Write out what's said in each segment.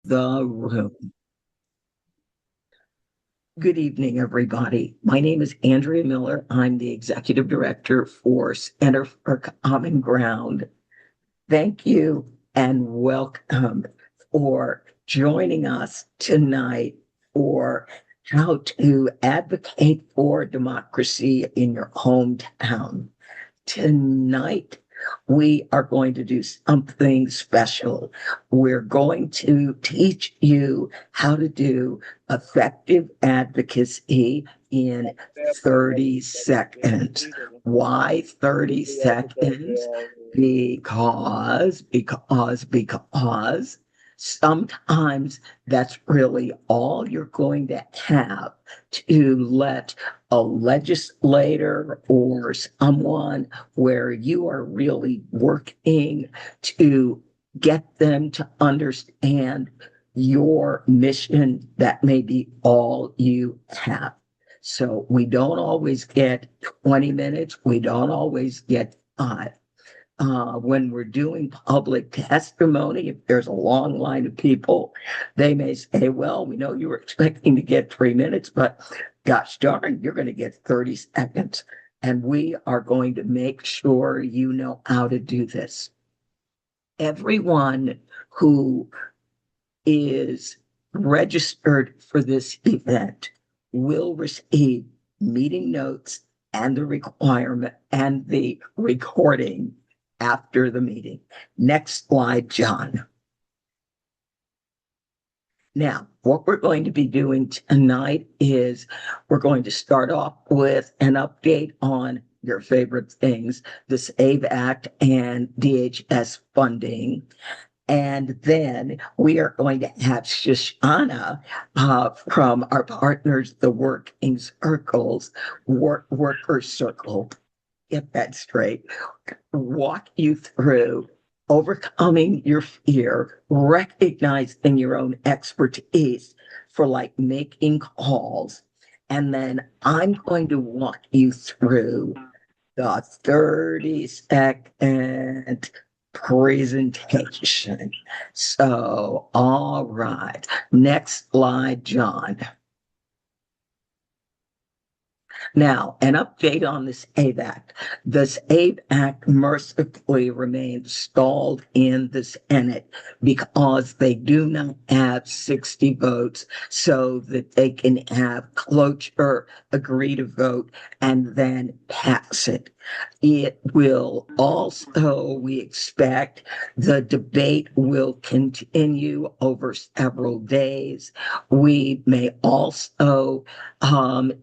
the room. Good evening, everybody. My name is Andrea Miller. I'm the Executive Director for Center for Common Ground. Thank you and welcome for joining us tonight for how to advocate for democracy in your hometown. Tonight, we are going to do something special. We're going to teach you how to do effective advocacy in 30 seconds. Why 30 seconds? Because sometimes that's really all you're going to have to let a legislator or someone where you are really working to get them to understand your mission. That may be all you have. So we don't always get 20 minutes. We don't always get 5. When we're doing public testimony, if there's a long line of people, they may say, well, we know you were expecting to get 3 minutes, but gosh darn, you're going to get 30 seconds. And we are going to make sure you know how to do this. Everyone who is registered for this event will receive meeting notes and the requirement and the recording after the meeting. Next slide, John. Now, what we're going to be doing tonight is we're going to start off with an update on your favorite things, the SAVE Act and DHS funding. And then we are going to have Shoshana from our partners, the Working Circles, Worker Circle, get that straight, walk you through overcoming your fear, recognizing your own expertise for like making calls. And then I'm going to walk you through the 30-second presentation. So, all right. Next slide, John. Now, an update on the SAVE Act. The SAVE Act mercifully remains stalled in the Senate because they do not have 60 votes so that they can have cloture, agree to vote, and then pass it. It will also, we expect, the debate will continue over several days. We may also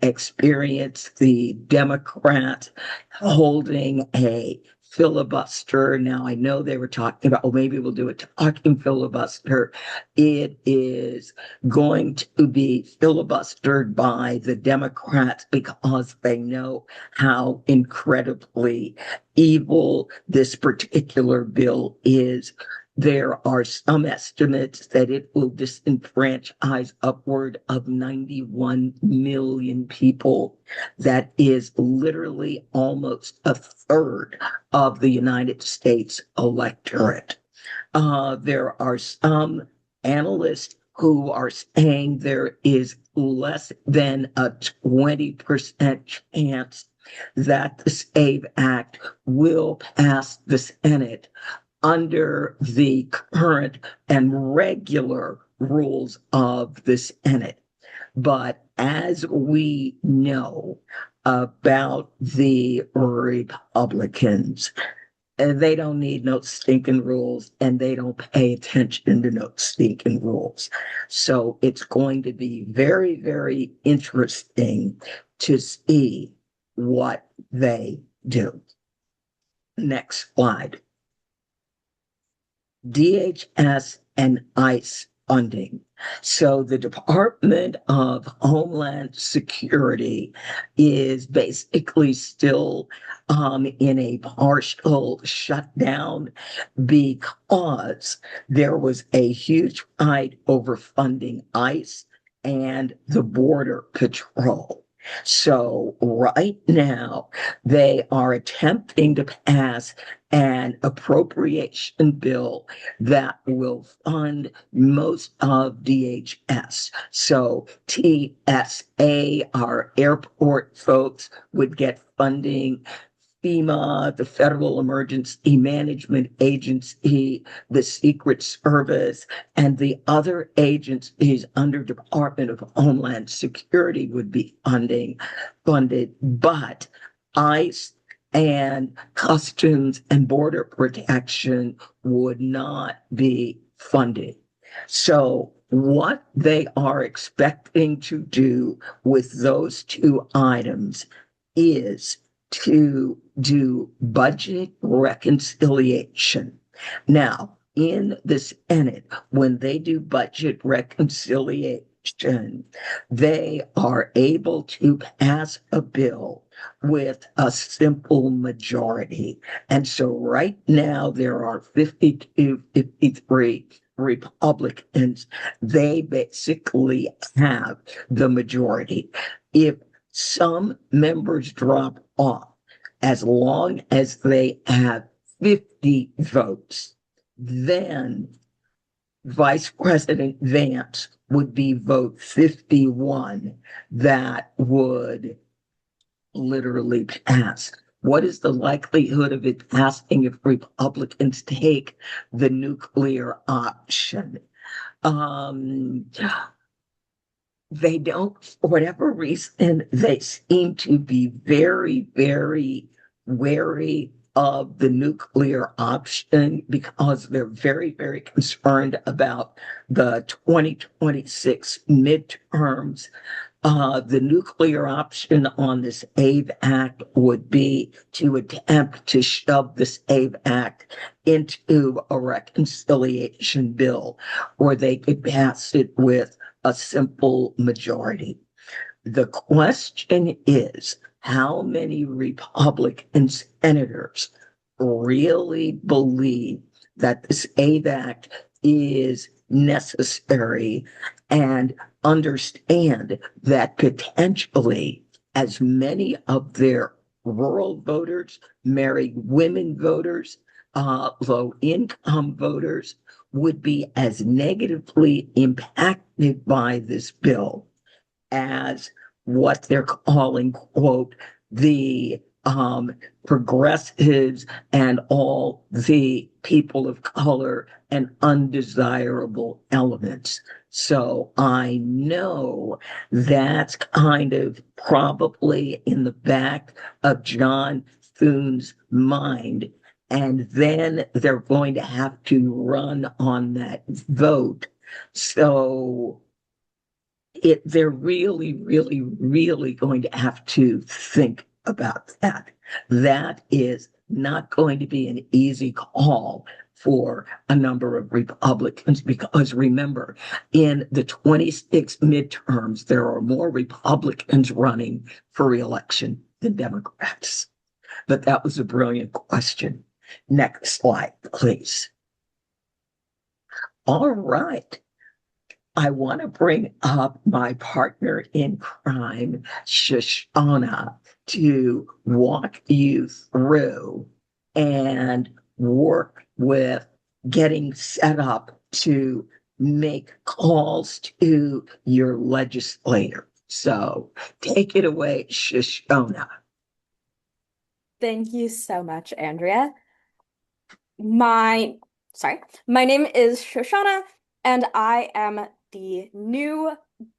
experience the Democrats holding a filibuster. Now, I know they were talking about, oh, maybe we'll do a talking filibuster. It is going to be filibustered by the Democrats because they know how incredibly evil this particular bill is. There are some estimates that it will disenfranchise upward of 91 million people. That is literally almost a third of the United States electorate. There are some analysts who are saying there is less than a 20% chance that the SAVE Act will pass the Senate under the current and regular rules of the Senate. But as we know about the Republicans, they don't need no stinking rules and they don't pay attention to no stinking rules. So it's going to be very, very interesting to see what they do. Next slide. DHS and ICE funding. So the Department of Homeland Security is basically still in a partial shutdown because there was a huge fight over funding ICE and the Border Patrol. So right now they are attempting to pass an appropriation bill that will fund most of DHS. So TSA, our airport folks, would get funding. FEMA, the Federal Emergency Management Agency, the Secret Service, and the other agencies under Department of Homeland Security would be funded, but ICE and Customs and Border Protection would not be funded. So what they are expecting to do with those two items is to do budget reconciliation. Now, in the Senate, when they do budget reconciliation, they are able to pass a bill with a simple majority. And so right now there are 52, 53 Republicans. They basically have the majority. If some members drop off, as long as they have 50 votes, then Vice President Vance would be vote 51 that would literally pass. What is the likelihood of it passing if Republicans take the nuclear option? They don't, for whatever reason, they seem to be very, very wary of the nuclear option because they're very, very concerned about the 2026 midterms. The nuclear option on this AVE Act would be to attempt to shove this AVE Act into a reconciliation bill, or they could pass it with a simple majority. The question is, how many Republican senators really believe that this AVE Act is necessary and understand that potentially as many of their rural voters, married women voters, low income voters would be as negatively impacted by this bill as what they're calling, quote, the progressives and all the people of color and undesirable elements. So I know that's kind of probably in the back of John Thune's mind. And then they're going to have to run on that vote. So they're really, really, really going to have to think about that. That is not going to be an easy call for a number of Republicans because remember, in the 26 midterms, there are more Republicans running for reelection than Democrats. But that was a brilliant question. Next slide, please. All right. I want to bring up my partner in crime, Shoshana, to walk you through and work with getting set up to make calls to your legislator. So take it away, Shoshana. Thank you so much, Andrea. My name is Shoshana, and I am the new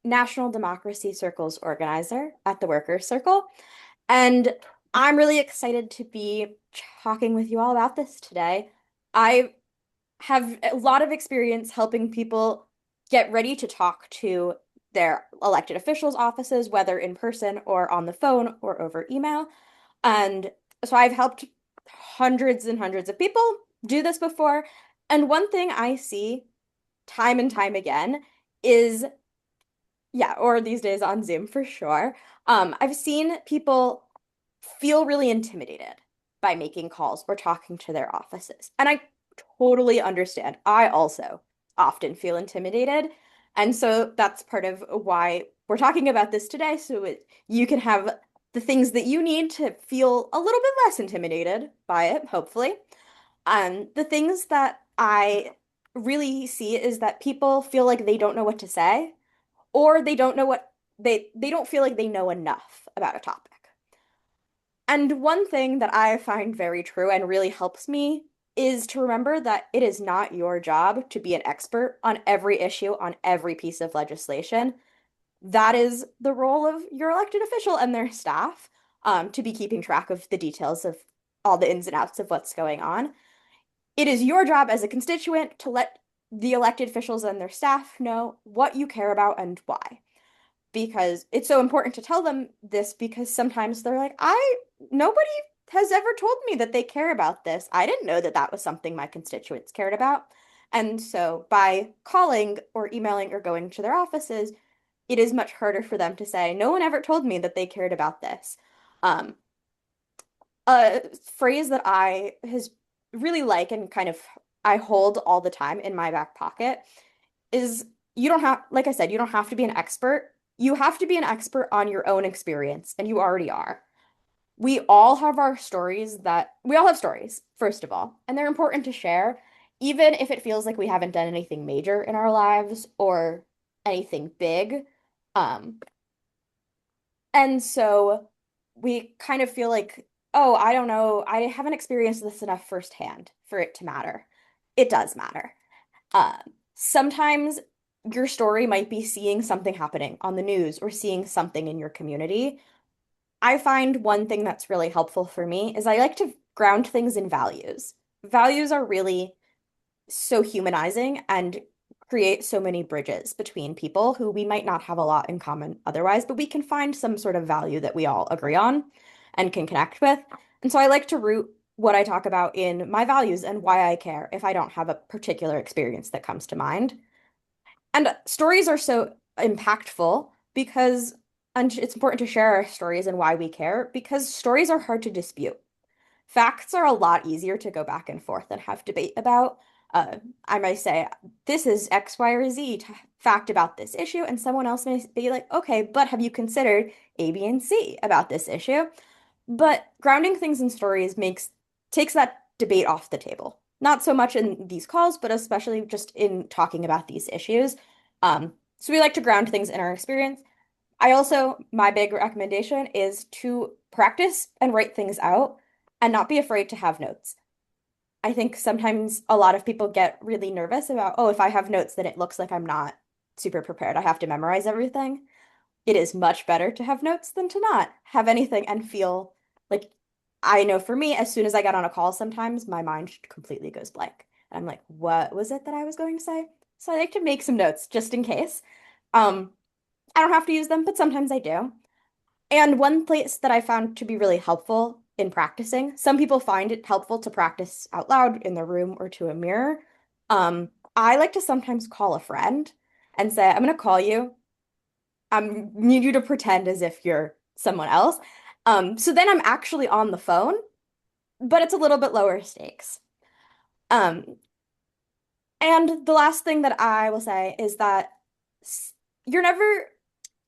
National Democracy Circles organizer at the Workers' Circle. And I'm really excited to be talking with you all about this today. I have a lot of experience helping people get ready to talk to their elected officials' offices, whether in person or on the phone or over email. And so I've helped hundreds and hundreds of people do this before. And one thing I see time and time again is, yeah, or these days on Zoom for sure. I've seen people feel really intimidated by making calls or talking to their offices. And I totally understand. I also often feel intimidated. And so that's part of why we're talking about this today, so you can have the things that you need to feel a little bit less intimidated by it, hopefully. The things that I really see is that people feel like they don't know what to say, or they don't know what they don't feel like they know enough about a topic. And one thing that I find very true and really helps me is to remember that it is not your job to be an expert on every issue, on every piece of legislation. That is the role of your elected official and their staff, to be keeping track of the details of all the ins and outs of what's going on. It is your job as a constituent to let the elected officials and their staff know what you care about and why. Because it's so important to tell them this because sometimes they're like, nobody has ever told me that they care about this. I didn't know that that was something my constituents cared about. And so by calling or emailing or going to their offices, it is much harder for them to say, no one ever told me that they cared about this. Um, a phrase that I has really like and kind of I hold all the time in my back pocket is you don't have, like I said, you don't have to be an expert. You have to be an expert on your own experience, and you already are. We all have stories, first of all, and they're important to share, even if it feels like we haven't done anything major in our lives or anything big. Um, and so we kind of feel like, oh, I don't know, I haven't experienced this enough firsthand for it to matter. It does matter. Um, Sometimes your story might be seeing something happening on the news or seeing something in your community. I find one thing that's really helpful for me is I like to ground things in values. Values are really so humanizing and create so many bridges between people who we might not have a lot in common otherwise, but we can find some sort of value that we all agree on and can connect with. And so I like to root what I talk about in my values and why I care if I don't have a particular experience that comes to mind. And stories are so impactful because, and it's important to share our stories and why we care because stories are hard to dispute. Facts are a lot easier to go back and forth and have debate about. I might say, this is X, Y, or Z fact about this issue, and someone else may be like, okay, but have you considered A, B, and C about this issue? But grounding things in stories takes that debate off the table. Not so much in these calls, but especially just in talking about these issues. So we like to ground things in our experience. My big recommendation is to practice and write things out and not be afraid to have notes. I think sometimes a lot of people get really nervous about, oh, if I have notes, then it looks like I'm not super prepared. I have to memorize everything. It is much better to have notes than to not have anything and feel like I know for me, as soon as I get on a call, sometimes my mind completely goes blank. And I'm like, what was it that I was going to say? So I like to make some notes just in case. Um, I don't have to use them, but sometimes I do. And one place that I found to be really helpful in practicing, some people find it helpful to practice out loud in their room or to a mirror. I like to sometimes call a friend and say, I'm going to call you. I need you to pretend as if you're someone else. So then I'm actually on the phone, but it's a little bit lower stakes. Um, and the last thing that I will say is that you're never,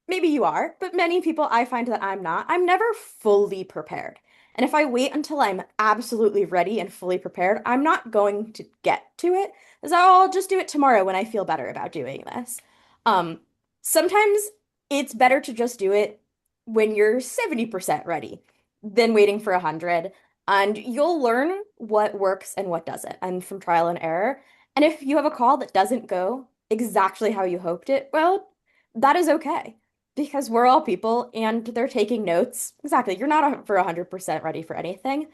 maybe you are, but many people I find that I'm not. I'm never fully prepared. And if I wait until I'm absolutely ready and fully prepared, I'm not going to get to it. So I'll just do it tomorrow when I feel better about doing this. Um, Sometimes it's better to just do it when you're 70% ready than waiting for 100. And you'll learn what works and what doesn't, and from trial and error. And if you have a call that doesn't go exactly how you hoped it, well, that is okay because we're all people and they're taking notes. Exactly. You're not for 100% ready for anything.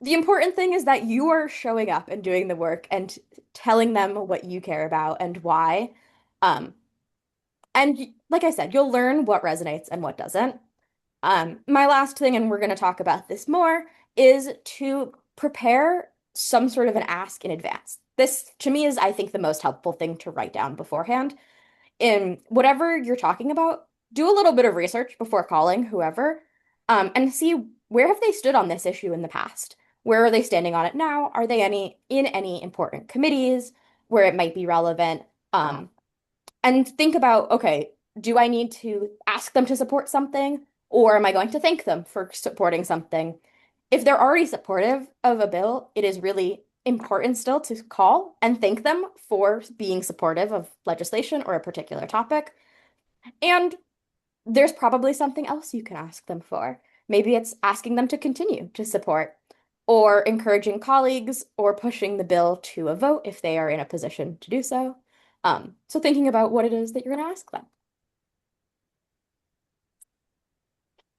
The important thing is that you are showing up and doing the work and telling them what you care about and why. Um, like I said, you'll learn what resonates and what doesn't. My last thing, and we're going to talk about this more, is to prepare some sort of an ask in advance. This, to me, is, I think, the most helpful thing to write down beforehand in whatever you're talking about, do a little bit of research before calling whoever, and see where have they stood on this issue in the past? Where are they standing on it now? Are they in any important committees where it might be relevant? And think about, okay, do I need to ask them to support something, or am I going to thank them for supporting something? If they're already supportive of a bill, it is really important still to call and thank them for being supportive of legislation or a particular topic. And there's probably something else you can ask them for. Maybe it's asking them to continue to support, or encouraging colleagues, or pushing the bill to a vote if they are in a position to do so. So thinking about what it is that you're going to ask them.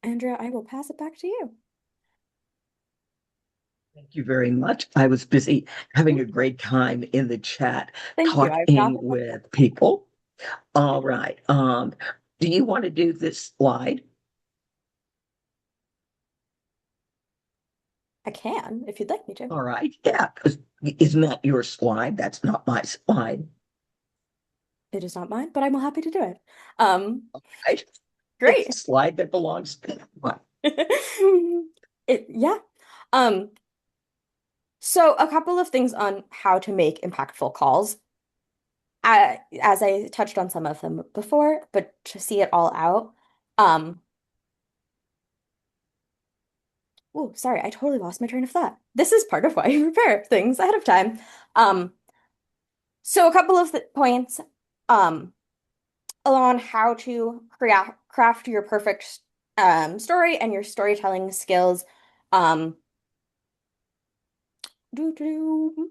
Andrea, I will pass it back to you. Thank you very much. I was busy having a great time in the chat Thank you. I talking with people. All right. Do you want to do this slide? I can if you'd like me to. All right. Yeah. 'Cause isn't that your slide? That's not my slide. It is not mine, but I'm happy to do it. Right? Great. It's a slide that belongs to one. Yeah. So a couple of things on how to make impactful calls. As I touched on some of them before, but to see it all out. Oh, sorry, I totally lost my train of thought. This is part of why you prepare things ahead of time. So a couple of points on how to craft your perfect story and your storytelling skills. Doo -doo.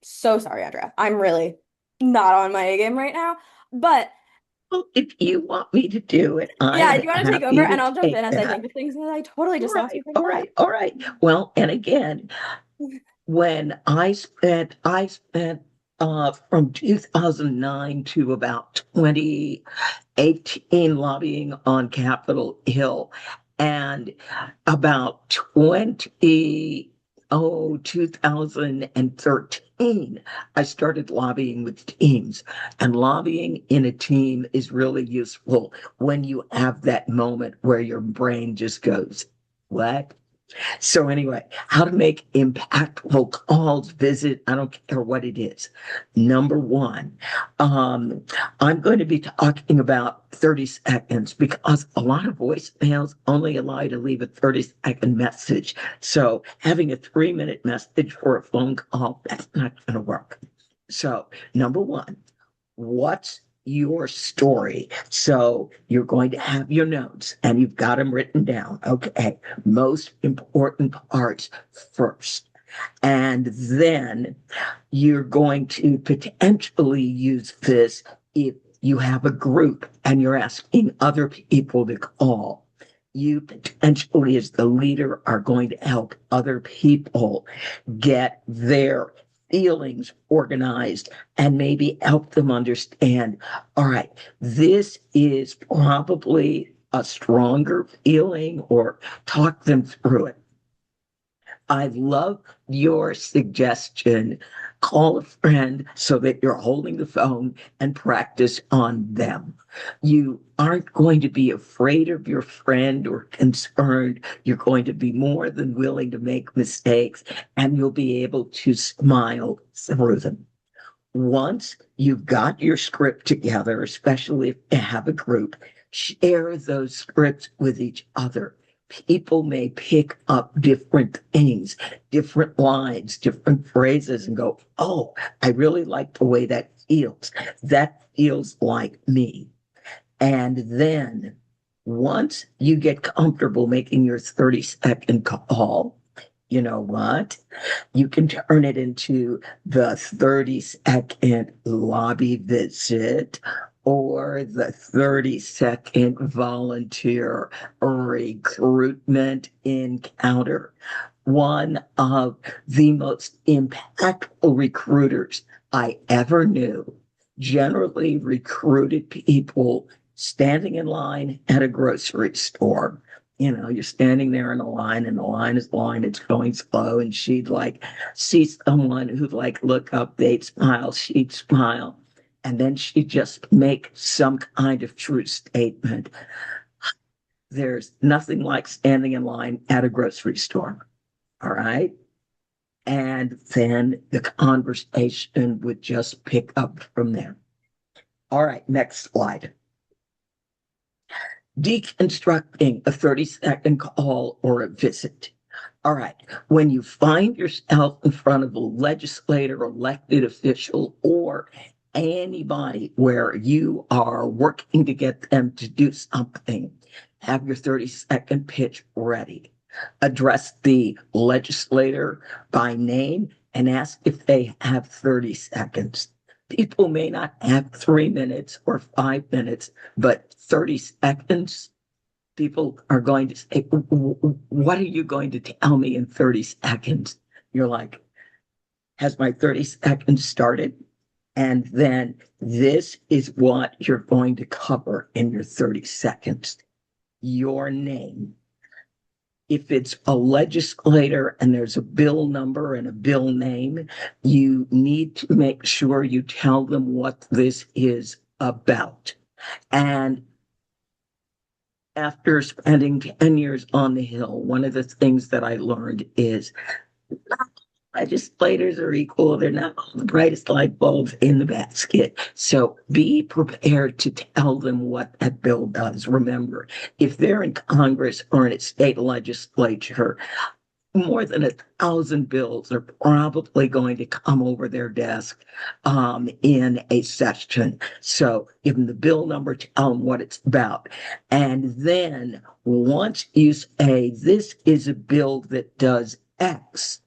So sorry, Andrea. I'm really not on my A game right now. But Well, if you want me to do it, yeah, I'm do you want to take over happy and to I'll jump in take as I that. think of things that I totally All just lost my right, train of all thought. right, all right. Well, and again, when I spent from 2009 to about 2018 lobbying on Capitol Hill, and about 2013, I started lobbying with teams. And lobbying in a team is really useful when you have that moment where your brain just goes, what? So anyway, how to make impactful calls, visit, I don't care what it is. Number one, um, I'm going to be talking about 30 seconds because a lot of voicemails only allow you to leave a 30-second message. So having a 3-minute message for a phone call, that's not going to work. So number one, what's your story? So you're going to have your notes and you've got them written down. Okay. Most important parts first. And then you're going to potentially use this if you have a group and you're asking other people to call. You potentially, as the leader, are going to help other people get their feelings organized and maybe help them understand, all right, this is probably a stronger feeling, or talk them through it. I love your suggestion. Call a friend so that you're holding the phone and practice on them. You aren't going to be afraid of your friend or concerned. You're going to be more than willing to make mistakes and you'll be able to smile through them. Once you've got your script together, especially if you have a group, share those scripts with each other. People may pick up different things, different lines, different phrases, and go, oh, I really like the way that feels. That feels like me. And then once you get comfortable making your 30-second call, you know what? You can turn it into the 30-second lobby visit or the 30-second volunteer recruitment encounter. One of the most impactful recruiters I ever knew generally recruited people standing in line at a grocery store. You know, you're standing there in a line and the line is long, it's going slow, and she'd like see someone who'd like look up, they'd smile, she'd smile, and then she'd just make some kind of true statement. There's nothing like standing in line at a grocery store. All right. And then the conversation would just pick up from there. All right, next slide. Deconstructing a 30-second call or a visit. All right. When you find yourself in front of a legislator, elected official, or anybody where you are working to get them to do something, have your 30-second pitch ready. Address the legislator by name and ask if they have 30 seconds. People may not have 3 minutes or 5 minutes, but 30 seconds, people are going to say, what are you going to tell me in 30 seconds? You're like, has my 30 seconds started? And then this is what you're going to cover in your 30 seconds. Your name. If it's a legislator and there's a bill number and a bill name, you need to make sure you tell them what this is about. And after spending 10 years on the Hill, one of the things that I learned is legislators are equal. They're not all the brightest light bulbs in the basket. So be prepared to tell them what that bill does. Remember, if they're in Congress or in a state legislature, more than 1,000 bills are probably going to come over their desk in a session. So give them the bill number, tell them what it's about. And then once you say, this is a bill that does X,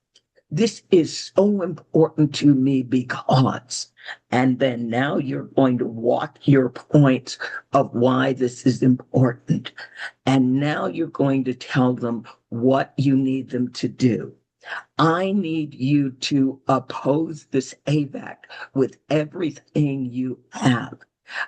this is so important to me because, and then now you're going to walk your points of why this is important. And now you're going to tell them what you need them to do. I need you to oppose this AVAC with everything you have.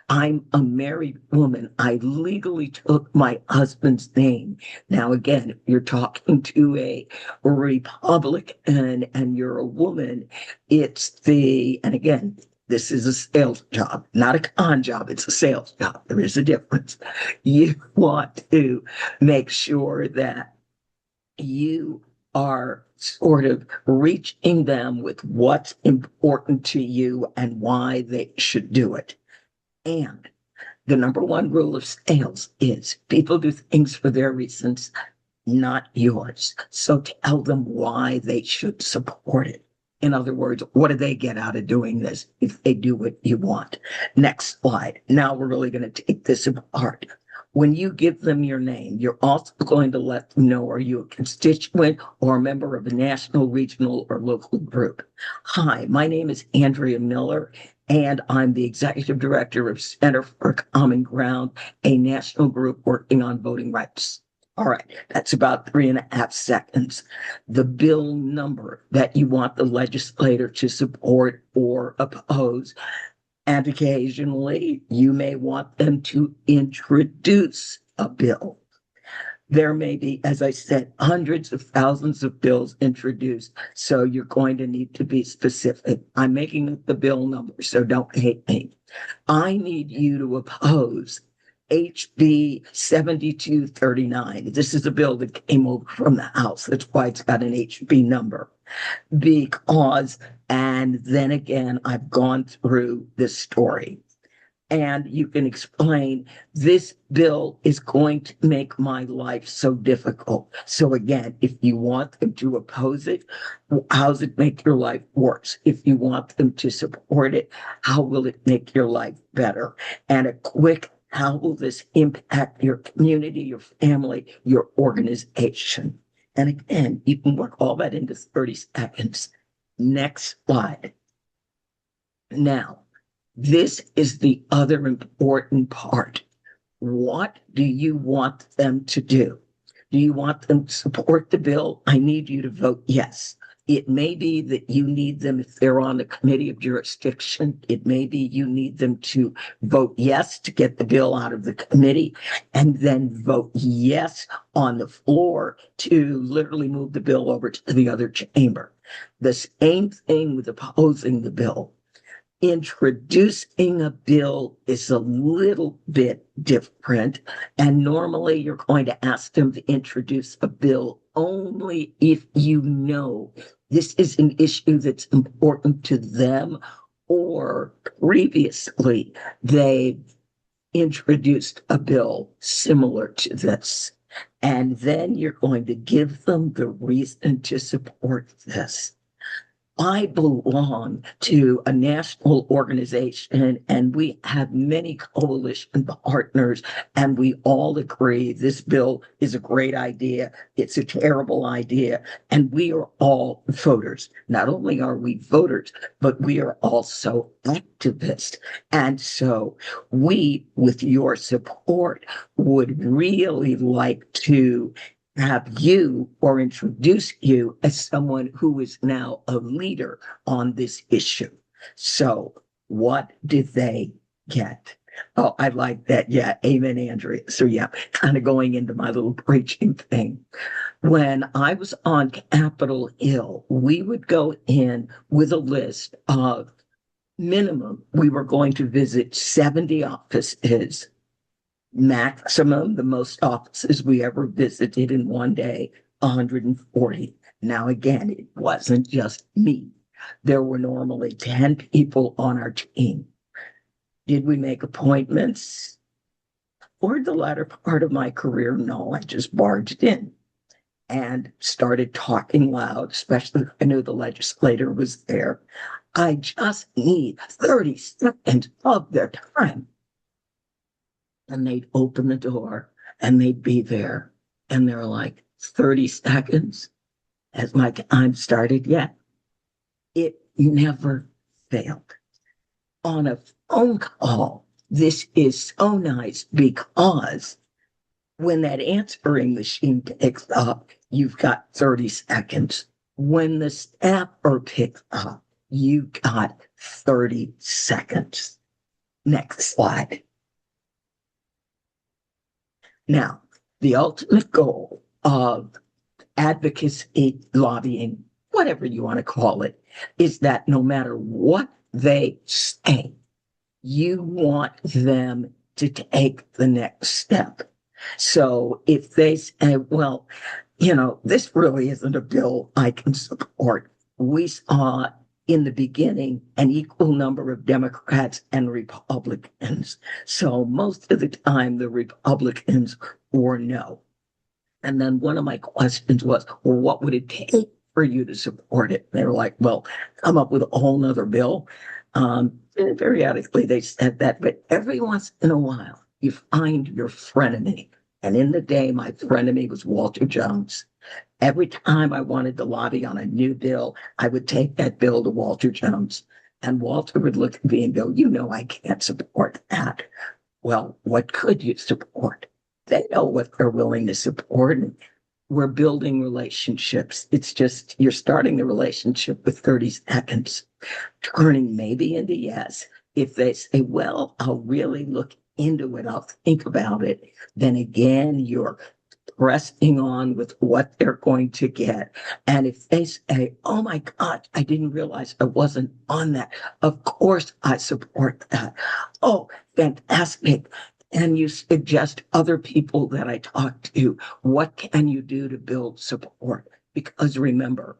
I'm a married woman. I legally took my husband's name. Now, again, you're talking to a Republican and you're a woman. And again, this is a sales job, not a con job. It's a sales job. There is a difference. You want to make sure that you are sort of reaching them with what's important to you and why they should do it. And the number one rule of sales is people do things for their reasons, not yours. So tell them why they should support it. In other words, what do they get out of doing this if they do what you want? Next slide. Now we're really going to take this apart. When you give them your name, you're also going to let them know, are you a constituent or a member of a national, regional, or local group? Hi, my name is Andrea Miller, and I'm the executive director of Center for Common Ground, a national group working on voting rights. All right, that's about 3.5 seconds. The bill number that you want the legislator to support or oppose. And occasionally you may want them to introduce a bill. There may be, as I said, hundreds of thousands of bills introduced. So you're going to need to be specific. I'm making up the bill number, so don't hate me. I need you to oppose HB 7239. This is a bill that came over from the House. That's why it's got an HB number. Because, and then again, I've gone through this story. And you can explain, this bill is going to make my life so difficult. So again, if you want them to oppose it, how does it make your life worse? If you want them to support it, how will it make your life better? And a quick, how will this impact your community, your family, your organization? And again, you can work all that into 30 seconds. Next slide. Now, this is the other important part. What do you want them to do? Do you want them to support the bill? I need you to vote yes. It may be that you need them, if they're on the committee of jurisdiction, it may be you need them to vote yes to get the bill out of the committee, and then vote yes on the floor to literally move the bill over to the other chamber. The same thing with opposing the bill. Introducing a bill is a little bit different, and normally you're going to ask them to introduce a bill only if you know this is an issue that's important to them, or previously they introduced a bill similar to this. And then you're going to give them the reason to support this. I belong to a national organization and we have many coalition partners, and we all agree this bill is a great idea. It's a terrible idea. And we are all voters. Not only are we voters, but we are also activists. And so we, with your support, would really like to have you or introduce you as someone who is now a leader on this issue. So, what did they get? Oh, I like that. Yeah. Amen, Andrea. So, yeah, kind of going into my little preaching thing. When I was on Capitol Hill, we would go in with a list of minimum, we were going to visit 70 offices. Maximum, the most offices we ever visited in one day, 140. Now, again, it wasn't just me. There were normally 10 people on our team. Did we make appointments? For the latter part of my career, no, I just barged in and started talking loud, especially if I knew the legislator was there. I just need 30 seconds of their time. And they'd open the door and they'd be there. And they're like, 30 seconds? Has my time started yet? It never failed. On a phone call, this is so nice because when that answering machine picks up, you've got 30 seconds. When the staffer picks up, you got 30 seconds. Next slide. Now, the ultimate goal of advocacy, lobbying, whatever you want to call it, is that no matter what they say, you want them to take the next step. So if they say, well, this really isn't a bill I can support. We saw in the beginning an equal number of Democrats and Republicans. So most of the time, the Republicans were no. And then one of my questions was, well, what would it take for you to support it? They were like, well, come up with a whole nother bill. And periodically they said that, but every once in a while, you find your frenemy. And in the day, my frenemy was Walter Jones. Every time I wanted to lobby on a new bill, I would take that bill to Walter Jones. And Walter would look at me and go, I can't support that. Well, what could you support? They know what they're willing to support. And we're building relationships. It's just, you're starting the relationship with 30 seconds, turning maybe into yes. If they say, well, I'll really look into it, I'll think about it, then again, you're pressing on with what they're going to get. And if they say, oh my God, I didn't realize I wasn't on that, of course I support that. Oh, fantastic. And you suggest other people that I talk to, what can you do to build support? Because remember,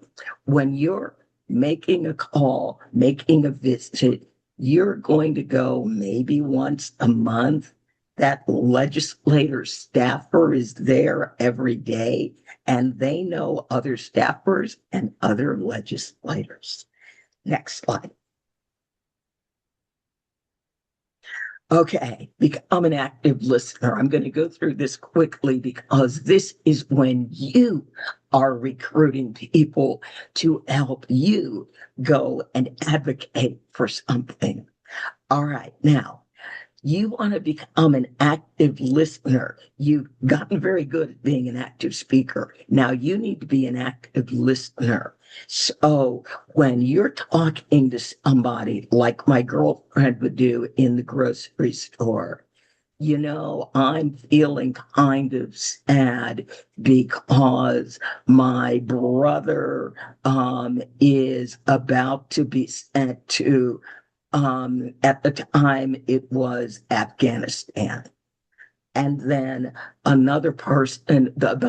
when you're making a call, making a visit, you're going to go maybe once a month. That legislator staffer is there every day, and they know other staffers and other legislators. Next slide. Okay, become an active listener. I'm going to go through this quickly because this is when you are recruiting people to help you go and advocate for something. All right, now, you want to become an active listener. You've gotten very good at being an active speaker. Now you need to be an active listener. So when you're talking to somebody like my girlfriend would do in the grocery store, I'm feeling kind of sad because my brother is about to be sent to at the time it was Afghanistan. And then the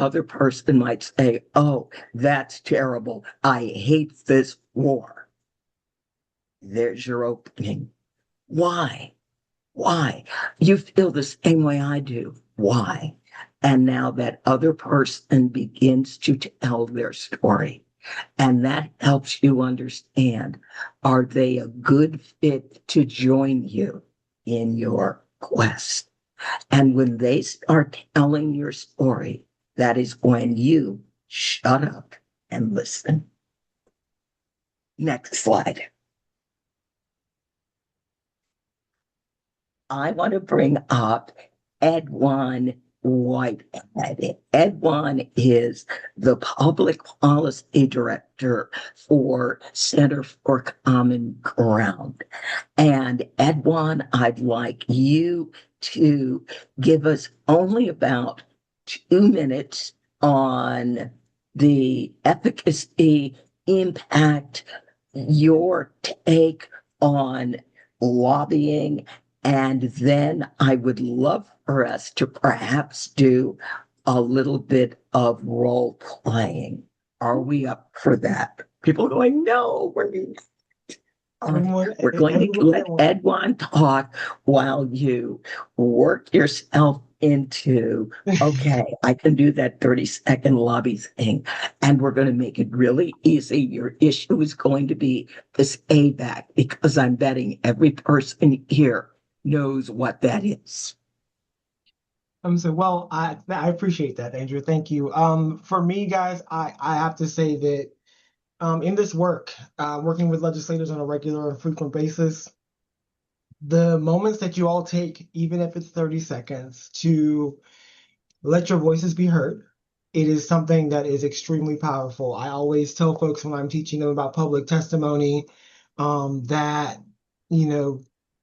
other person might say, oh, that's terrible. I hate this war. There's your opening. Why? Why? You feel the same way I do. Why? And now that other person begins to tell their story. And that helps you understand, are they a good fit to join you in your quest? And when they start telling your story, that is when you shut up and listen. Next slide. I want to bring up Edwan Whitehead. Edwan is the public policy director for Center for Common Ground. And Edwan, I'd like you to give us only about 2 minutes on the efficacy, impact, your take on lobbying, and then I would love for us to perhaps do a little bit of role playing. Are we up for that? People are going, no, we're going to let Edwan talk while you work yourself into, okay, I can do that 30-second lobby thing. And we're going to make it really easy. Your issue is going to be this ABAC because I'm betting every person here knows what that is. Well, I appreciate that, Andrew. Thank you. For me, guys, I have to say that in this work, working with legislators on a regular and frequent basis, the moments that you all take, even if it's 30 seconds, to let your voices be heard, it is something that is extremely powerful. I always tell folks when I'm teaching them about public testimony, that,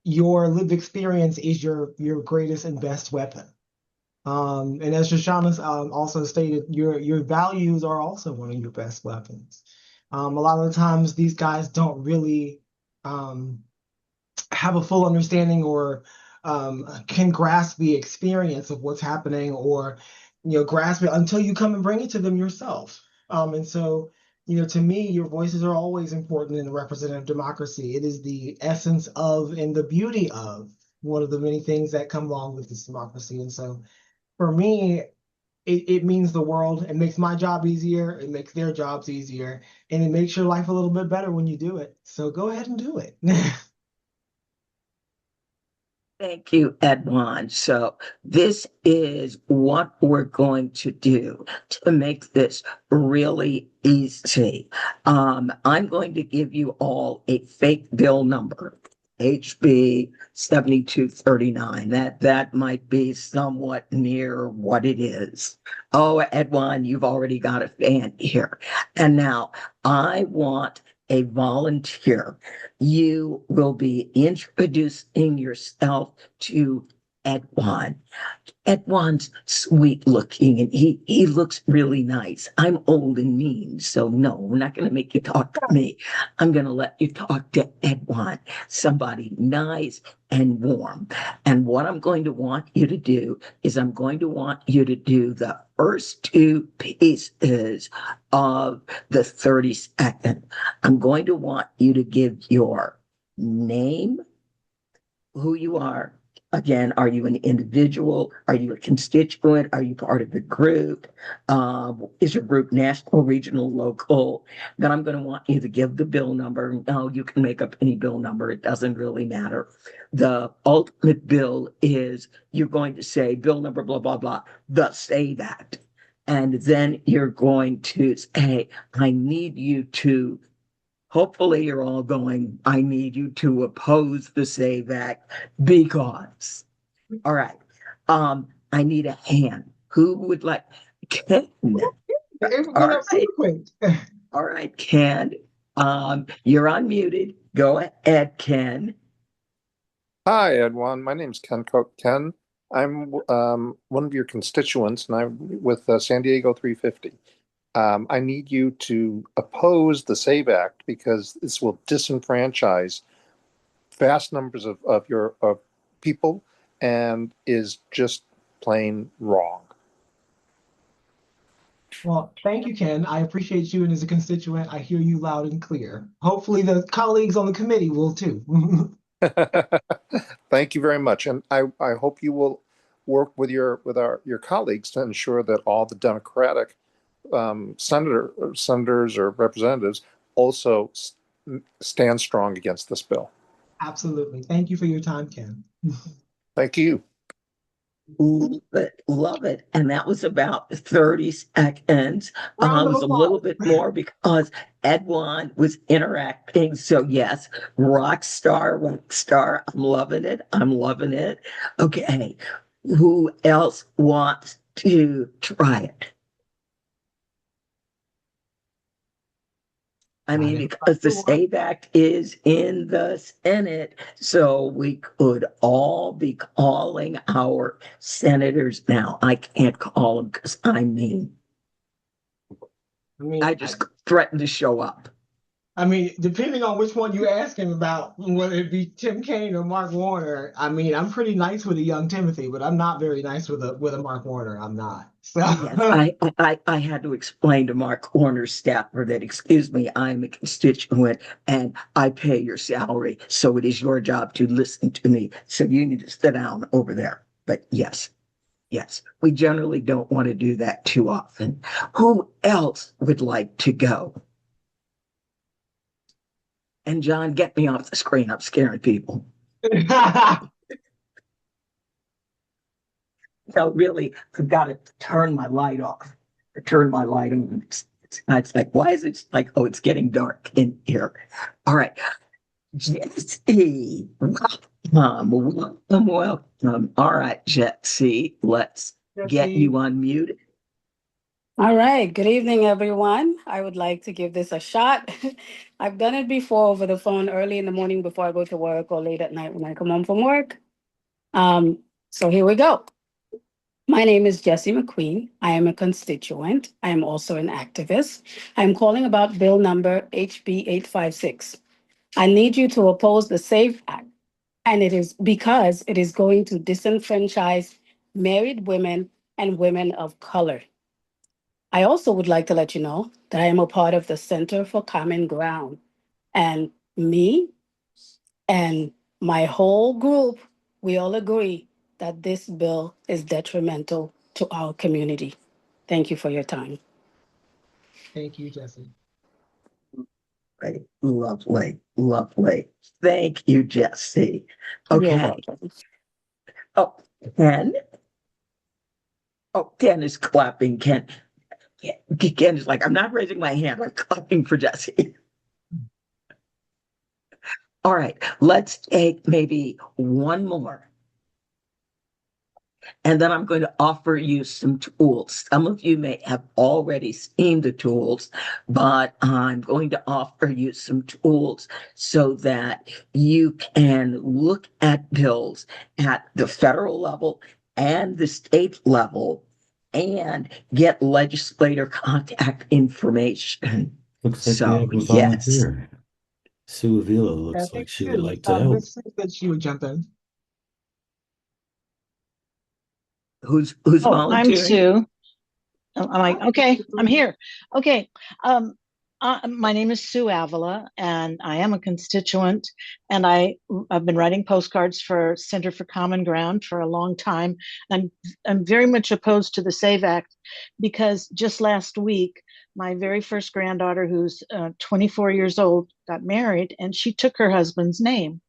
your lived experience is your greatest and best weapon. And as Shoshana also stated, your values are also one of your best weapons. A lot of the times these guys don't really have a full understanding or can grasp the experience of what's happening, or grasp it until you come and bring it to them yourself. And so, to me, your voices are always important in a representative democracy. It is the essence of and the beauty of one of the many things that come along with this democracy. And so for me, it means the world. It makes my job easier. It makes their jobs easier. And it makes your life a little bit better when you do it. So go ahead and do it. Thank you, Edwan. So this is what we're going to do to make this really easy. I'm going to give you all a fake bill number, HB 7239. That might be somewhat near what it is. Oh, Edwan, you've already got a fan here. And now I want a volunteer. You will be introducing yourself to Edwan. Edwan's sweet looking and he looks really nice. I'm old and mean, so no, we're not going to make you talk to me. I'm going to let you talk to Edwan, somebody nice and warm. And what I'm going to want you to do is I'm going to want you to do the first two pieces of the 30-second. I'm going to want you to give your name, who you are. Again, are you an individual? Are you a constituent? Are you part of the group? Is your group national, regional, local? Then I'm going to want you to give the bill number. No, you can make up any bill number. It doesn't really matter. The ultimate bill is you're going to say bill number, blah, blah, blah, thus say that. And then you're going to say, I need you to, hopefully you're all going, I need you to oppose the SAVE Act because. All right. I need a hand. Who would like Ken? All right. All right, Ken. You're unmuted. Go ahead, Ken. Hi, Edwan. My name's Ken Cook. Ken, I'm one of your constituents, and I'm with San Diego 350. I need you to oppose the SAVE Act because this will disenfranchise vast numbers of your people and is just plain wrong. Well, thank you, Ken. I appreciate you, and as a constituent, I hear you loud and clear. Hopefully the colleagues on the committee will too. Thank you very much. And I hope you will work with your colleagues to ensure that all the Democratic senators or representatives also stand strong against this bill. Absolutely. Thank you for your time, Ken. Thank you. Love it, love it. And that was about 30 seconds. Round It of was a little applause. bit more because Edwan was interacting. So yes, rock star, rock star. I'm loving it. I'm loving it. Okay. Who else wants to try it? I mean, because the SAVE Act is in the Senate, so we could all be calling our senators now. I can't call them because I'm mean. I just threatened to show up. I mean, depending on which one you ask him about, whether it be Tim Kaine or Mark Warner, I mean, I'm pretty nice with a young Timothy, but I'm not very nice with a Mark Warner. I'm not. So Yes, I had to explain to Mark Warner's staffer that, excuse me, I'm a constituent and I pay your salary, so it is your job to listen to me. So you need to sit down over there. But yes, we generally don't want to do that too often. Who else would like to go? And John, get me off the screen. I'm scaring people. No, really, I've got to turn my light off or turn my light on. It's like, why is it like, oh, it's getting dark in here. All right. Jesse, welcome. All right, Jesse, let's get you unmuted. All right. Good evening, everyone. I would like to give this a shot. I've done it before over the phone early in the morning before I go to work or late at night when I come home from work. So here we go. My name is Jessie McQueen. I am a constituent. I am also an activist. I'm calling about bill number HB 856. I need you to oppose the SAVE Act, and it is because it is going to disenfranchise married women and women of color. I also would like to let you know that I am a part of the Center for Common Ground, and me and my whole group, we all agree that this bill is detrimental to our community. Thank you for your time. Thank you, Jesse. Right. Lovely. Thank you, Jesse. You're Okay. welcome. Oh, Ken. Oh, Ken is clapping. Ken is like, I'm not raising my hand. I'm clapping for Jesse. All right. Let's take maybe one more. And then I'm going to offer you some tools. Some of you may have already seen the tools, but I'm going to offer you some tools so that you can look at bills at the federal level and the state level and get legislator contact information. Looks like we So, have a yes. volunteer. Sue Avila looks like she would like to help. Miss Sue said she would jump in. Who's Oh, volunteering? I'm Sue. I'm like, okay, I'm here. Okay. My name is Sue Avila, and I am a constituent, and I've been writing postcards for Center for Common Ground for a long time. I'm very much opposed to the SAVE Act because just last week, my very first granddaughter, who's 24 years old, got married, and she took her husband's name.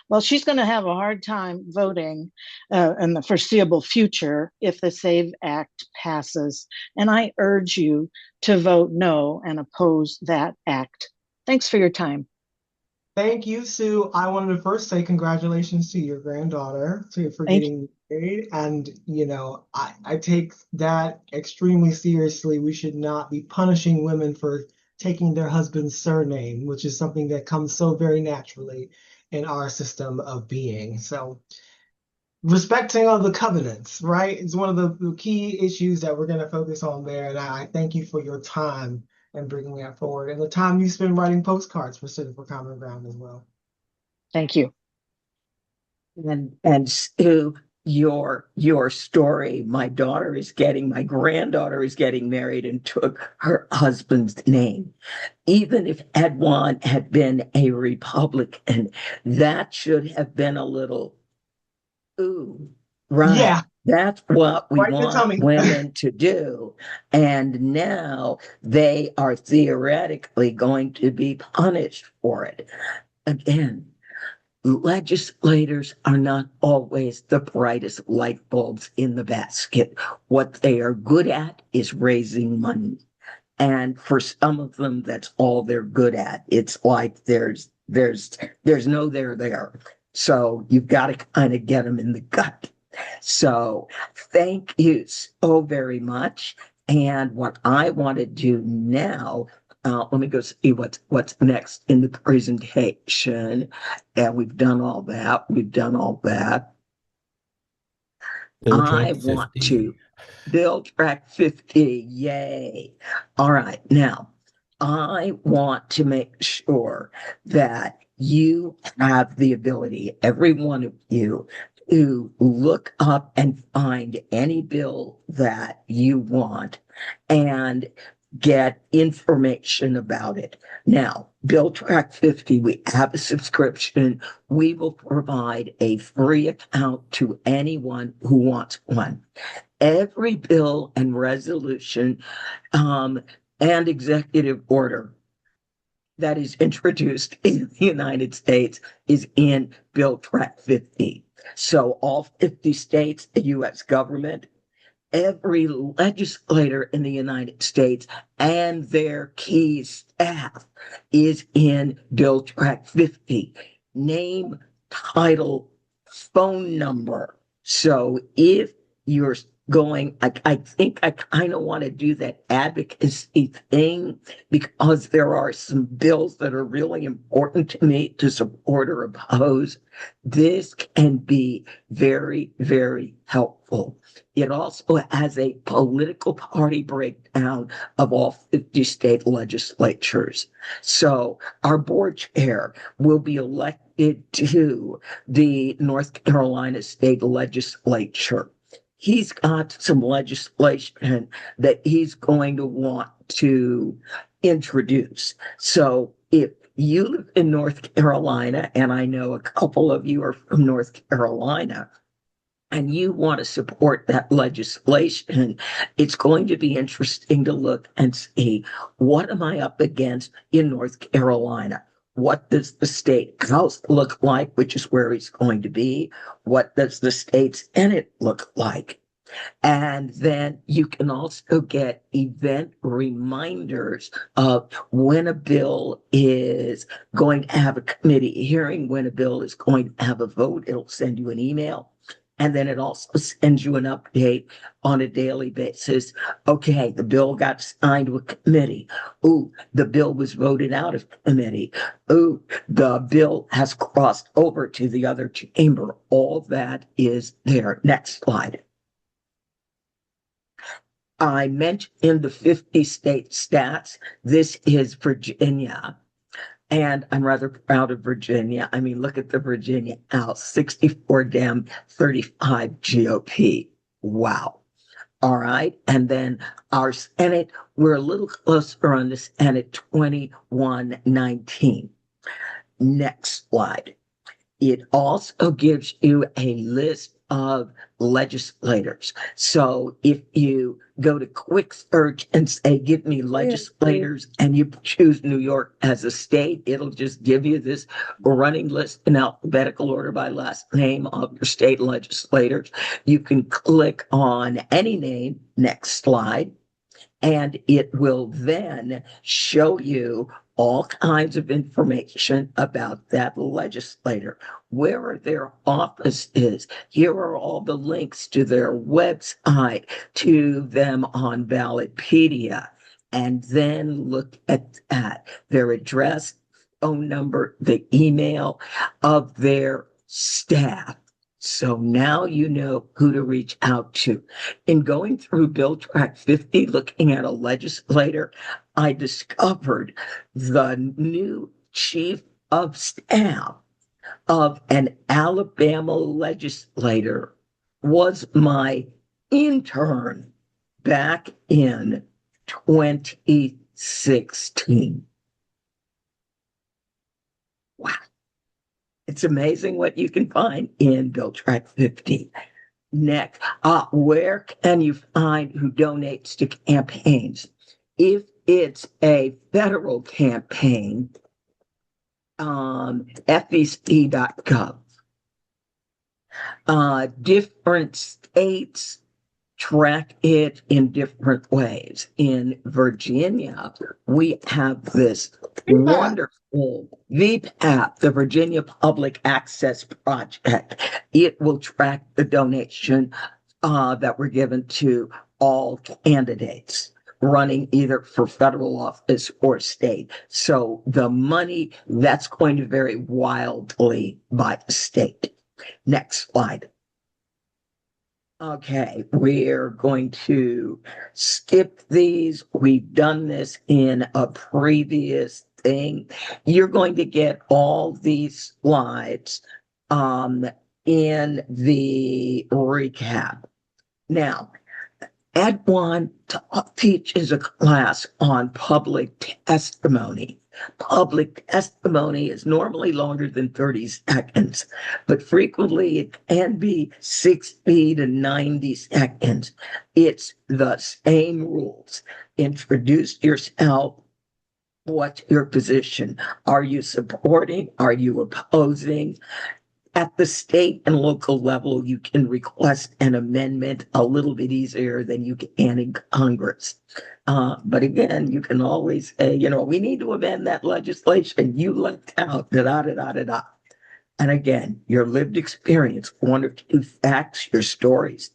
Well, she's going to have a hard time voting in the foreseeable future if the SAVE Act passes. And I urge you to vote no and oppose that act. Thanks for your time. Thank you, Sue. I wanted to first say congratulations to your granddaughter for getting married. And, you know, I take that extremely seriously. We should not be punishing women for taking their husband's surname, which is something that comes so very naturally in our system of being. So respecting all the covenants, right? It's one of the key issues that we're going to focus on there. And I thank you for your time and bringing that forward and the time you spend writing postcards for Center for Common Ground as well. Thank you. And Sue, your story, my granddaughter is getting married and took her husband's name. Even if Edwan had been a Republican, that should have been a little, ooh, right. Yeah. That's what we Right in the want tummy. women to do. And now they are theoretically going to be punished for it. Again, legislators are not always the brightest light bulbs in the basket. What they are good at is raising money. And for some of them, that's all they're good at. It's like there's no there. So you've got to kind of get them in the gut. So thank you so very much. And what I want to do now, let me go see what's next in the presentation. And we've done all that. We've done all that. Bill I Track want 50. to build track 50. Yay. All right. Now, I want to make sure that you have the ability, every one of you, to look up and find any bill that you want and get information about it. Now, Bill Track 50, we have a subscription. We will provide a free account to anyone who wants one. Every bill and resolution and executive order that is introduced in the United States is in Bill Track 50. So all 50 states, the U.S. government, every legislator in the United States and their key staff is in Bill Track 50. Name, title, phone number. So if you're going, I think I kind of want to do that advocacy thing because there are some bills that are really important to me to support or oppose. This can be very, very helpful. It also has a political party breakdown of all 50 state legislatures. So our board chair will be elected to the North Carolina State Legislature. He's got some legislation that he's going to want to introduce. So if you live in North Carolina, and I know a couple of you are from North Carolina, and you want to support that legislation, it's going to be interesting to look and see, what am I up against in North Carolina? What does the state house look like, which is where he's going to be? What does the state Senate look like? And then you can also get event reminders of when a bill is going to have a committee hearing, when a bill is going to have a vote. It'll send you an email. And then it also sends you an update on a daily basis. Okay, the bill got signed with committee. Ooh, the bill was voted out of committee. Ooh, the bill has crossed over to the other chamber. All that is there. Next slide. I mentioned in the 50 state stats, this is Virginia. And I'm rather proud of Virginia. I mean, look at the Virginia House, 64 Dem, 35 GOP. Wow. All right. And then our Senate, we're a little closer on the Senate, 21-19. Next slide. It also gives you a list of legislators. So if you go to quick search and say, give me legislators, and you choose New York as a state, it'll just give you this running list in alphabetical order by last name of your state legislators. You can click on any name, next slide, and it will then show you all kinds of information about that legislator. Where are their offices? Here are all the links to their website, to them on Ballotpedia. And then look at that, their address, phone number, the email of their staff. So now you know who to reach out to. In going through Bill Track 50, looking at a legislator, I discovered the new chief of staff of an Alabama legislator was my intern back in 2016. Wow. It's amazing what you can find in Bill Track 50. Next, where can you find who donates to campaigns? If it's a federal campaign, FEC.gov. Different states track it in different ways. In Virginia, we have this wonderful VPAP, the Virginia Public Access Project. It will track the donation that were given to all candidates running either for federal office or state. So the money, that's going to vary wildly by the state. Next slide. Okay, we're going to skip these. We've done this in a previous thing. You're going to get all these slides in the recap. Now, Ed One teaches a class on public testimony. Public testimony is normally longer than 30 seconds, but frequently it can be 60 to 90 seconds. It's the same rules. Introduce yourself. What's your position? Are you supporting? Are you opposing? At the state and local level, you can request an amendment a little bit easier than you can in Congress. But again, you can always say, we need to amend that legislation. You left out, da-da-da-da-da-da. And again, your lived experience, 1 or 2 facts, your stories,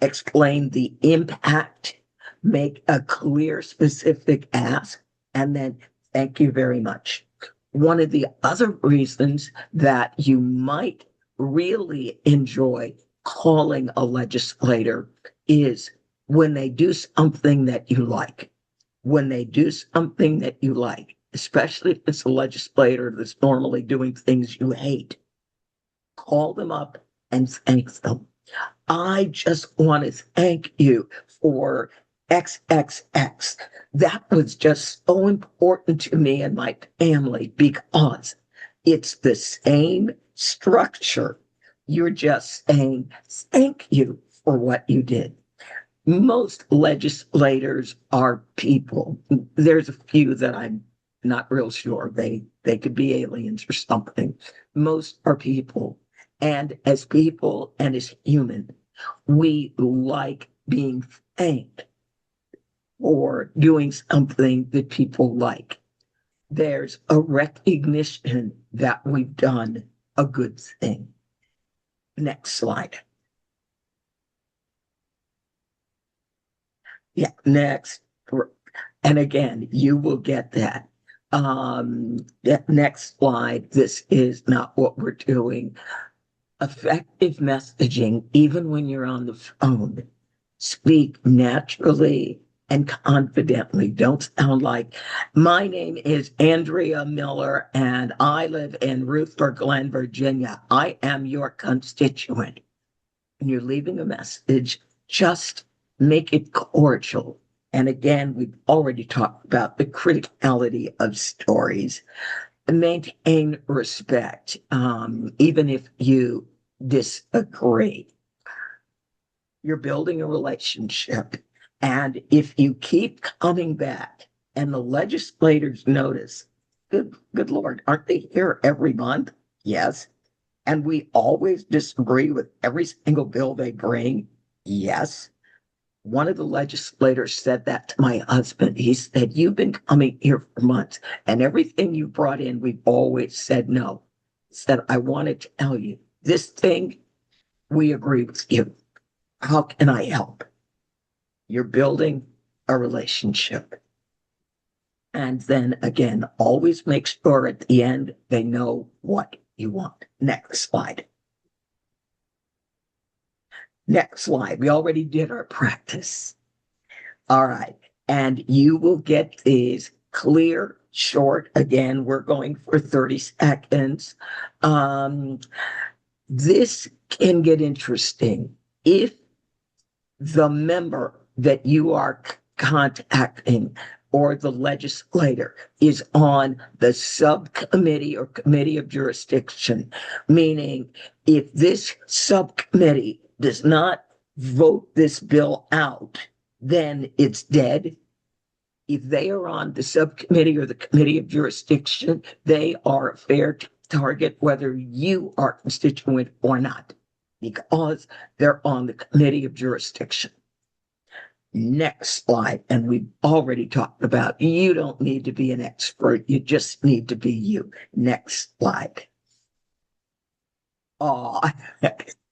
explain the impact, make a clear, specific ask, and then thank you very much. One of the other reasons that you might really enjoy calling a legislator is when they do something that you like. When they do something that you like, especially if it's a legislator that's normally doing things you hate, call them up and thank them. I just want to thank you for XXX. That was just so important to me and my family because it's the same structure. You're just saying thank you for what you did. Most legislators are people. There's a few that I'm not real sure. They could be aliens or something. Most are people. And as people and as human, we like being thanked or doing something that people like. There's a recognition that we've done a good thing. Next slide. Yeah, next. And again, you will get that. Next slide. This is not what we're doing. Effective messaging, even when you're on the phone. Speak naturally and confidently. Don't sound like, my name is Andrea Miller and I live in Rutherford Glen, Virginia. I am your constituent. And you're leaving a message, just make it cordial. And again, we've already talked about the criticality of stories. Maintain respect, even if you disagree. You're building a relationship. And if you keep coming back and the legislators notice, good Lord, aren't they here every month? Yes. And we always disagree with every single bill they bring? Yes. One of the legislators said that to my husband. He said, you've been coming here for months and everything you brought in, we've always said no. He said, I want to tell you, this thing, we agree with you. How can I help? You're building a relationship. And then again, always make sure at the end they know what you want. Next slide. Next slide. We already did our practice. All right. And you will get these clear, short. Again, we're going for 30 seconds. This can get interesting if the member that you are contacting or the legislator is on the subcommittee or committee of jurisdiction, meaning if this subcommittee does not vote this bill out, then it's dead. If they are on the subcommittee or the committee of jurisdiction, they are a fair target, whether you are constituent or not, because they're on the committee of jurisdiction. Next slide. And we've already talked about, you don't need to be an expert. You just need to be you. Next slide. Oh,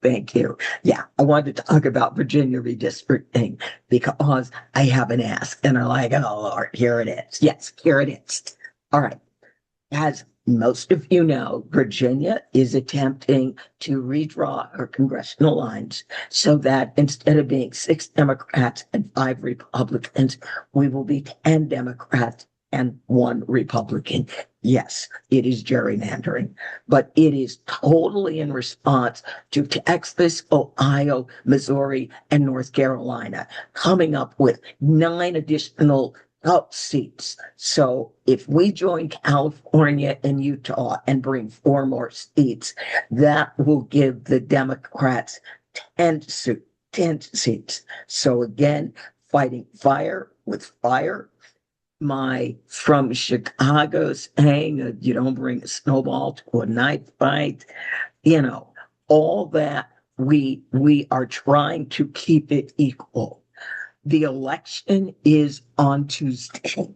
thank you. Yeah, I wanted to talk about Virginia redistricting because I have an ask and I'm like, oh Lord, here it is. Yes, here it is. All right. As most of you know, Virginia is attempting to redraw her congressional lines so that instead of being 6 Democrats and 5 Republicans, we will be 10 Democrats and 1 Republican. Yes, it is gerrymandering, but it is totally in response to Texas, Ohio, Missouri, and North Carolina coming up with 9 additional seats. So if we join California and Utah and bring 4 more seats, that will give the Democrats 10 seats. So again, fighting fire with fire. My from Chicago saying you don't bring a snowball to a knife fight, all that we are trying to keep it equal. The election is on Tuesday.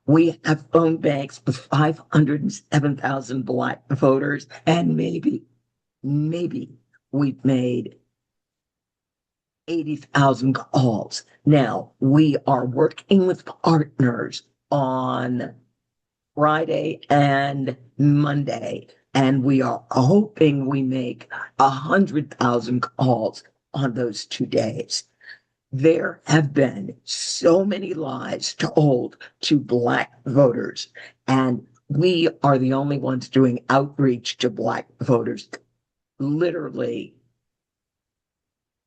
We have phone banks with 507,000 Black voters, and maybe we've made 80,000 calls. Now, we are working with partners on Friday and Monday, and we are hoping we make 100,000 calls on those 2 days. There have been so many lies told to Black voters, and we are the only ones doing outreach to Black voters, literally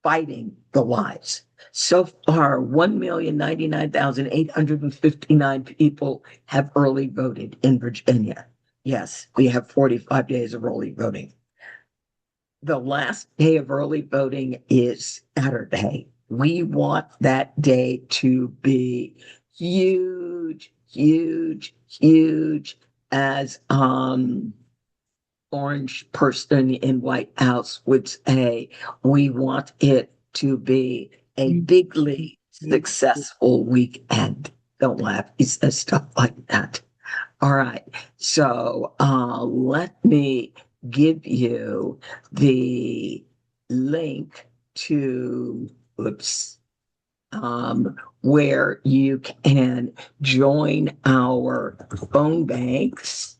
fighting the lies. So far, 1,099,859 people have early voted in Virginia. Yes, we have 45 days of early voting. The last day of early voting is Saturday. We want that day to be huge, huge, huge, as orange person in White House would say. We want it to be a bigly successful weekend. Don't laugh. He says stuff like that. All right. So let me give you the link to where you can join our phone banks,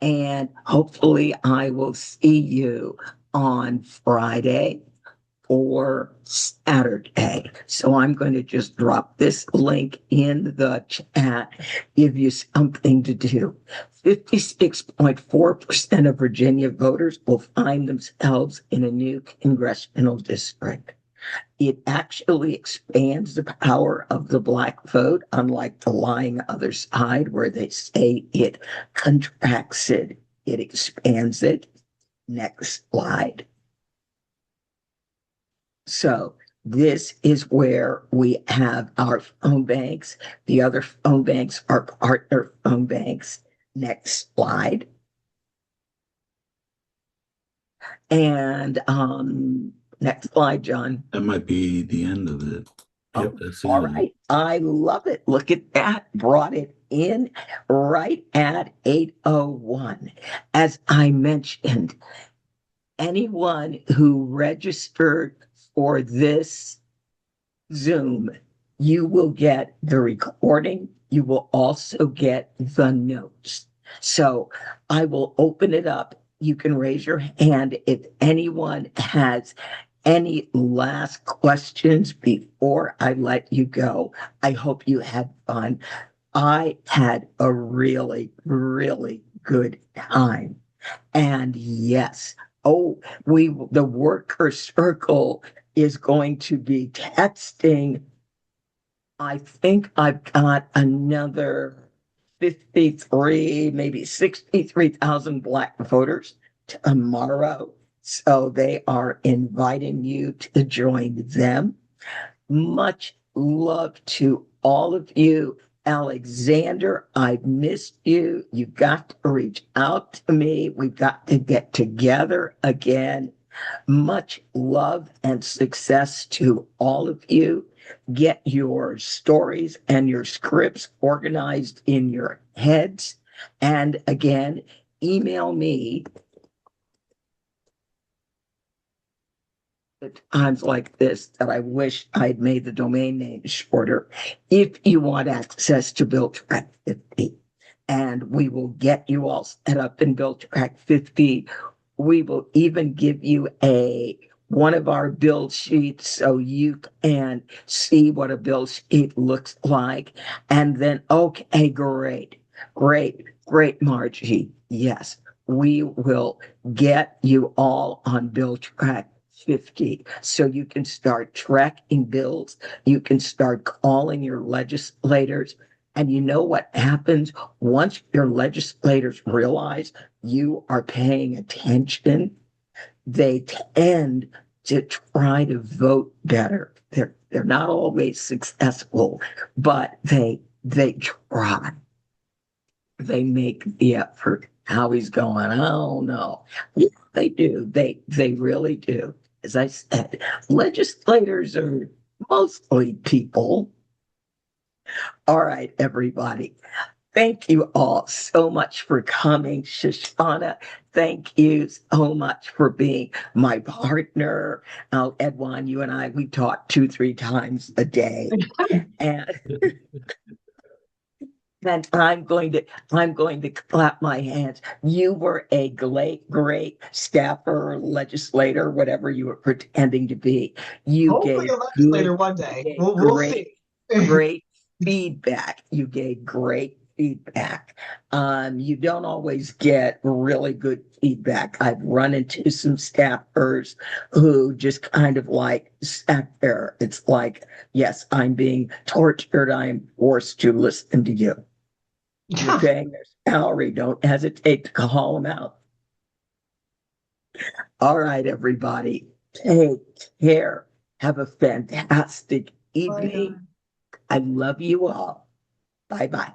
and hopefully I will see you on Friday or Saturday. So I'm going to just drop this link in the chat, give you something to do. 56.4% of Virginia voters will find themselves in a new congressional district. It actually expands the power of the Black vote, unlike the lying other side where they say it contracts it. It expands it. Next slide. So this is where we have our phone banks. The other phone banks are partner phone banks. Next slide. And next slide, John. That might be the end of it. Yep, that's the All end. right. I love it. Look at that. Brought it in right at 8:01. As I mentioned, anyone who registered for this Zoom, you will get the recording. You will also get the notes. So I will open it up. You can raise your hand if anyone has any last questions before I let you go. I hope you had fun. I had a really, really good time. And yes, the worker circle is going to be texting. I think I've got another 53, maybe 63,000 Black voters tomorrow. So they are inviting you to join them. Much love to all of you. Alexander, I've missed you. You got to reach out to me. We've got to get together again. Much love and success to all of you. Get your stories and your scripts organized in your heads. And again, email me at times like this that I wish I'd made the domain name shorter. If you want access to BuildTrack 50, and we will get you all set up in BuildTrack 50. We will even give you one of our build sheets so you can see what a build sheet looks like. And then, okay, great, Margie. Yes, we will get you all on BuildTrack 50 so you can start tracking bills. You can start calling your legislators. And you know what happens once your legislators realize you are paying attention? They tend to try to vote better. They're not always successful, but they try. They make the effort. How he's going, I don't know. Yeah, they do. They really do. As I said, legislators are mostly people. All right, everybody. Thank you all so much for coming. Shoshana, thank you so much for being my partner. Edwan, you and I, we talk 2-3 times a day. And then I'm going to clap my hands. You were a great staffer, legislator, whatever you were pretending to be. You Hopefully gave a legislator good, one day. gave We'll see. great feedback. You gave great feedback. You don't always get really good feedback. I've run into some staffers who just kind of like sat there. It's like, yes, I'm being tortured. I am forced to listen to you. You're paying their salary. Don't hesitate to call them out. All right, everybody. Take care. Have a fantastic evening. I love you all. Bye-bye.